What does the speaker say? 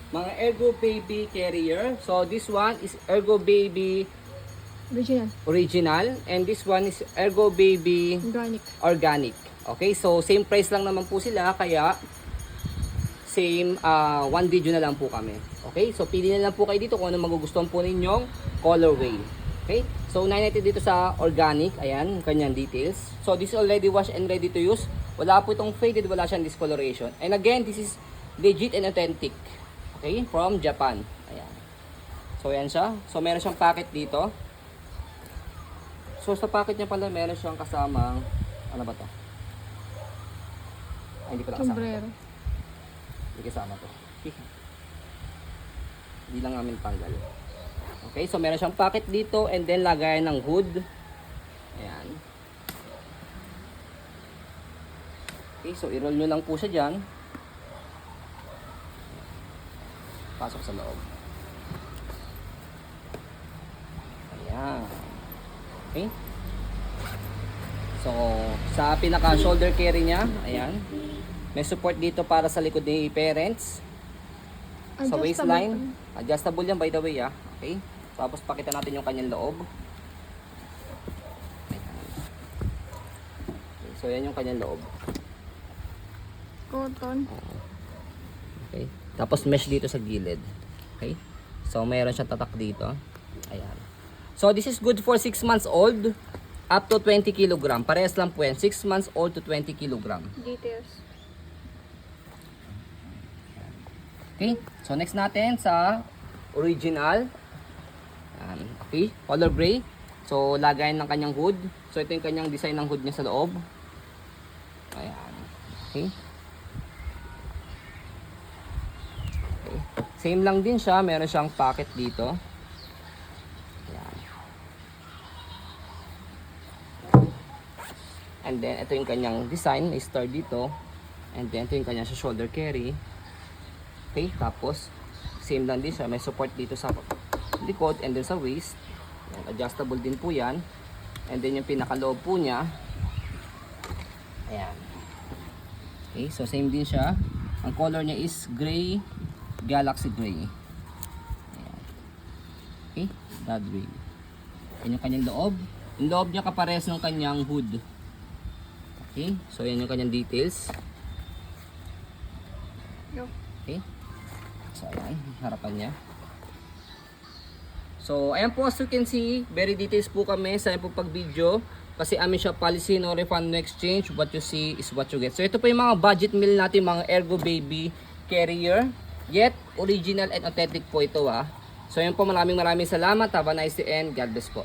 Mga Ergo Baby carrier. So this one is Ergo Baby original and this one is Ergo Baby organic. Okay, so same price lang naman po sila, kaya same one video na lang po kami. Okay, so pili na lang po kayo dito kung ano magugustuhan po ninyong colorway. Okay, so unahin natin dito sa organic. Ayan, kanyang details. So this is already washed and ready to use. Wala po itong faded, wala siyang discoloration. And again, this is legit and authentic. Okay, from Japan. Ayan. So ayan siya. So meron siyang packet dito. So sa packet niya pala meron siyang kasamang, ano ba to? Ay, hindi pala kasama. Sombrero. Hindi kasama to. Hindi lang namin tanggal. Okay, so meron siyang packet dito and then lagayan ng hood. Ayan. Okay, so i-roll nyo lang po siya dyan. Pasok sa loob. Ayan. Okay. So, sa pinaka shoulder carry niya, ayan. May support dito para sa likod ni parents. Sa waistline. Adjustable yan by the way, ah. Okay. Tapos pakita natin yung kanyang loob. Okay, so yan yung kanyang loob. Cotton. Okay. Tapos mesh dito sa gilid. Okay. So mayroon siyang tatak dito. Ayan. So this is good for 6 months old up to 20 kg. Parehas lang po yan. 6 months old to 20 kg. Details. Okay. So next natin sa original. Okay, color gray. So lagayan ng kanyang hood. So ito yung kanyang design ng hood niya sa loob. Ayan. Okay. Okay. Same lang din siya, meron siyang pocket dito. Ayan. And then ito yung kanyang design, may star dito. And then ito yung kanyang shoulder carry. Okay, tapos same lang din siya, may support dito sa likod and then sa waist. Ayan, adjustable din po yan. And then yung pinakaloob po niya, ayan. Okay, so same din siya. Ang color niya is gray, galaxy gray. Ayan. Okay, that gray. Ayan yung kanyang loob. Yung loob niya kapares ng kanyang hood. Okay, so yan yung kanyang details. Okay, so ayan, harapan niya. So, ayan po, as you can see, very details po kami sa po pag-video. Kasi amin siya policy, no refund, no exchange. What you see is what you get. So, ito po yung mga budget meal natin, mga Ergo Baby carrier. Yet, original and authentic po ito, ah. So, ayan po, maraming salamat. Have a nice day and God bless po.